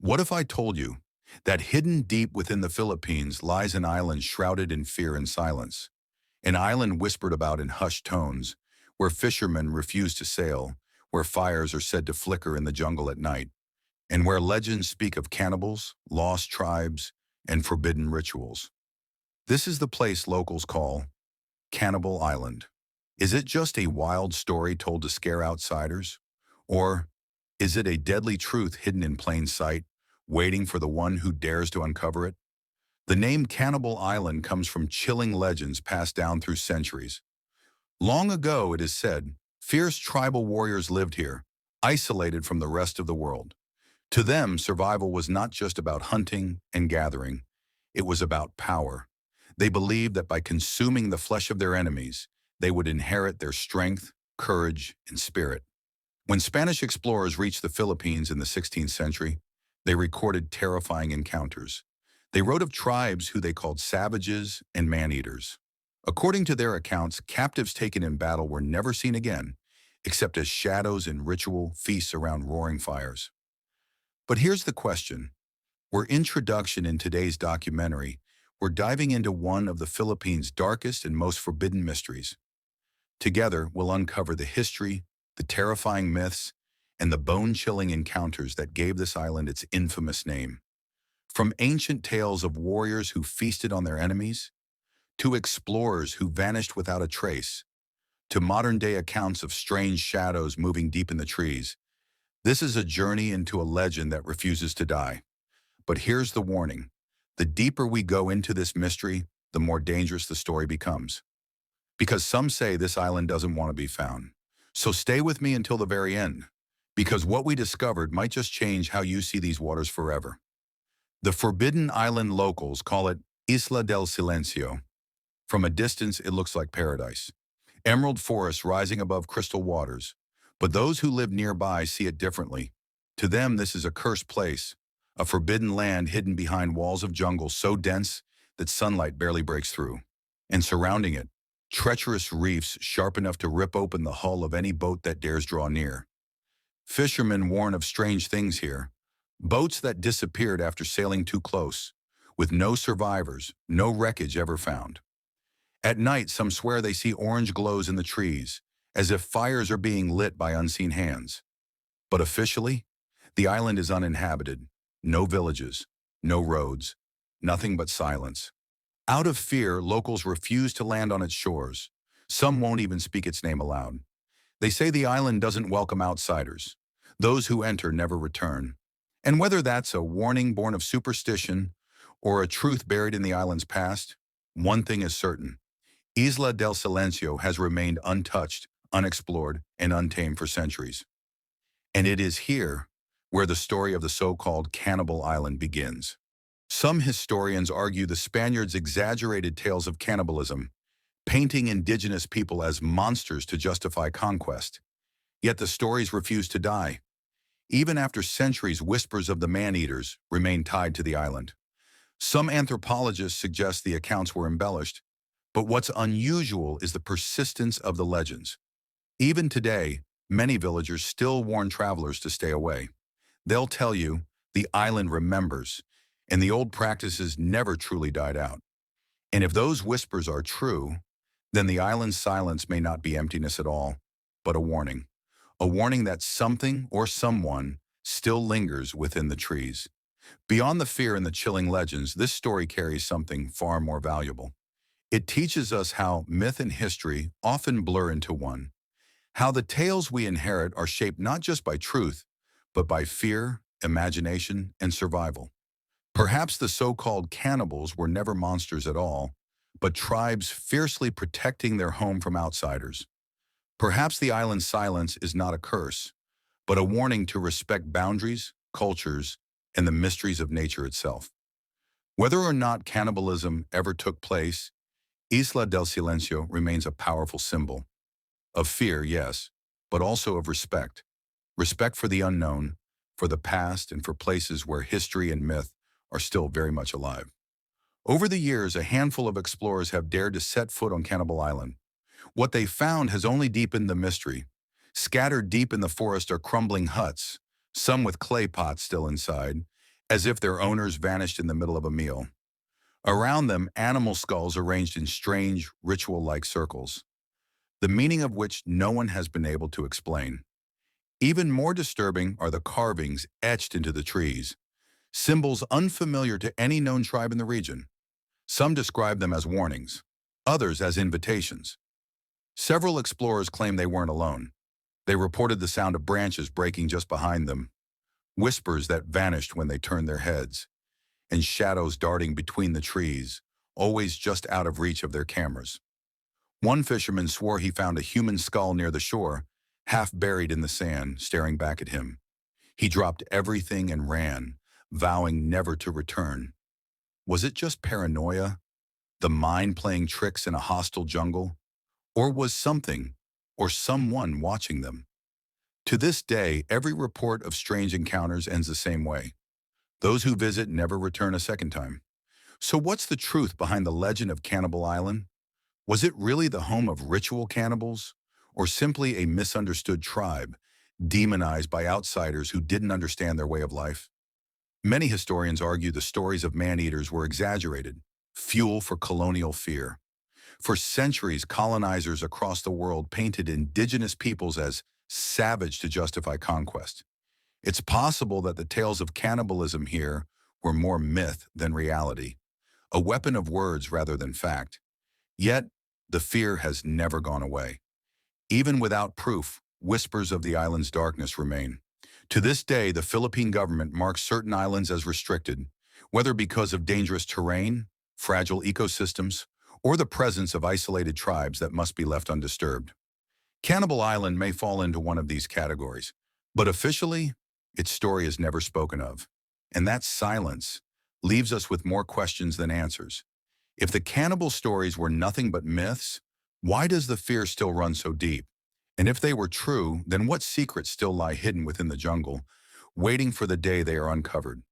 What if I told you that hidden deep within the Philippines lies an island shrouded in fear and silence? An island whispered about in hushed tones, where fishermen refuse to sail, where fires are said to flicker in the jungle at night, and where legends speak of cannibals, lost tribes, and forbidden rituals. This is the place locals call Cannibal Island. Is it just a wild story told to scare outsiders? Or is it a deadly truth hidden in plain sight, waiting for the one who dares to uncover it? The name Cannibal Island comes from chilling legends passed down through centuries. Long ago, it is said, fierce tribal warriors lived here, isolated from the rest of the world. To them, survival was not just about hunting and gathering. It was about power. They believed that by consuming the flesh of their enemies, they would inherit their strength, courage, and spirit. When Spanish explorers reached the Philippines in the 16th century, they recorded terrifying encounters. They wrote of tribes who they called savages and man-eaters. According to their accounts, captives taken in battle were never seen again, except as shadows in ritual feasts around roaring fires. But here's the question. Our introduction in today's documentary, we're diving into one of the Philippines' darkest and most forbidden mysteries. Together, we'll uncover the history, the terrifying myths, and the bone-chilling encounters that gave this island its infamous name. From ancient tales of warriors who feasted on their enemies, to explorers who vanished without a trace, to modern-day accounts of strange shadows moving deep in the trees, this is a journey into a legend that refuses to die. But here's the warning. The deeper we go into this mystery, the more dangerous the story becomes. Because some say this island doesn't want to be found. So stay with me until the very end, because what we discovered might just change how you see these waters forever. The Forbidden Island locals call it Isla del Silencio. From a distance, it looks like paradise. Emerald forests rising above crystal waters. But those who live nearby see it differently. To them, this is a cursed place, a forbidden land hidden behind walls of jungle so dense that sunlight barely breaks through. And surrounding it, treacherous reefs sharp enough to rip open the hull of any boat that dares draw near. Fishermen warn of strange things here, boats that disappeared after sailing too close, with no survivors, no wreckage ever found. At night, some swear they see orange glows in the trees, as if fires are being lit by unseen hands. But officially, the island is uninhabited. No villages, no roads, nothing but silence. Out of fear, locals refuse to land on its shores. Some won't even speak its name aloud. They say the island doesn't welcome outsiders. Those who enter never return. And whether that's a warning born of superstition or a truth buried in the island's past, one thing is certain. Isla del Silencio has remained untouched, unexplored, and untamed for centuries. And it is here where the story of the so-called Cannibal Island begins. Some historians argue the Spaniards exaggerated tales of cannibalism, painting indigenous people as monsters to justify conquest. Yet the stories refuse to die. Even after centuries, whispers of the man-eaters remain tied to the island. Some anthropologists suggest the accounts were embellished, but what's unusual is the persistence of the legends. Even today, many villagers still warn travelers to stay away. They'll tell you, the island remembers, and the old practices never truly died out. And if those whispers are true, then the island's silence may not be emptiness at all, but a warning. A warning that something or someone still lingers within the trees. Beyond the fear and the chilling legends, this story carries something far more valuable. It teaches us how myth and history often blur into one. How the tales we inherit are shaped not just by truth, but by fear, imagination, and survival. Perhaps the so-called cannibals were never monsters at all, but tribes fiercely protecting their home from outsiders. Perhaps the island's silence is not a curse, but a warning to respect boundaries, cultures, and the mysteries of nature itself. Whether or not cannibalism ever took place, Isla del Silencio remains a powerful symbol. Of fear, yes, but also of respect. Respect for the unknown, for the past, and for places where history and myth are still very much alive. Over the years, a handful of explorers have dared to set foot on Cannibal Island. What they found has only deepened the mystery. Scattered deep in the forest are crumbling huts, some with clay pots still inside, as if their owners vanished in the middle of a meal. Around them, animal skulls arranged in strange, ritual-like circles, the meaning of which no one has been able to explain. Even more disturbing are the carvings etched into the trees, symbols unfamiliar to any known tribe in the region. Some describe them as warnings, others as invitations. Several explorers claim they weren't alone. They reported the sound of branches breaking just behind them, whispers that vanished when they turned their heads, and shadows darting between the trees, always just out of reach of their cameras. One fisherman swore he found a human skull near the shore, half buried in the sand, staring back at him. He dropped everything and ran, vowing never to return. Was it just paranoia, the mind playing tricks in a hostile jungle? Or was something, or someone watching them? To this day, every report of strange encounters ends the same way. Those who visit never return a second time. So what's the truth behind the legend of Cannibal Island? Was it really the home of ritual cannibals, or simply a misunderstood tribe, demonized by outsiders who didn't understand their way of life? Many historians argue the stories of man-eaters were exaggerated, fuel for colonial fear. For centuries, colonizers across the world painted indigenous peoples as savage to justify conquest. It's possible that the tales of cannibalism here were more myth than reality, a weapon of words rather than fact. Yet, the fear has never gone away. Even without proof, whispers of the island's darkness remain. To this day, the Philippine government marks certain islands as restricted, whether because of dangerous terrain, fragile ecosystems, or the presence of isolated tribes that must be left undisturbed. Cannibal Island may fall into one of these categories, but officially, its story is never spoken of. And that silence leaves us with more questions than answers. If the cannibal stories were nothing but myths, why does the fear still run so deep? And if they were true, then what secrets still lie hidden within the jungle, waiting for the day they are uncovered?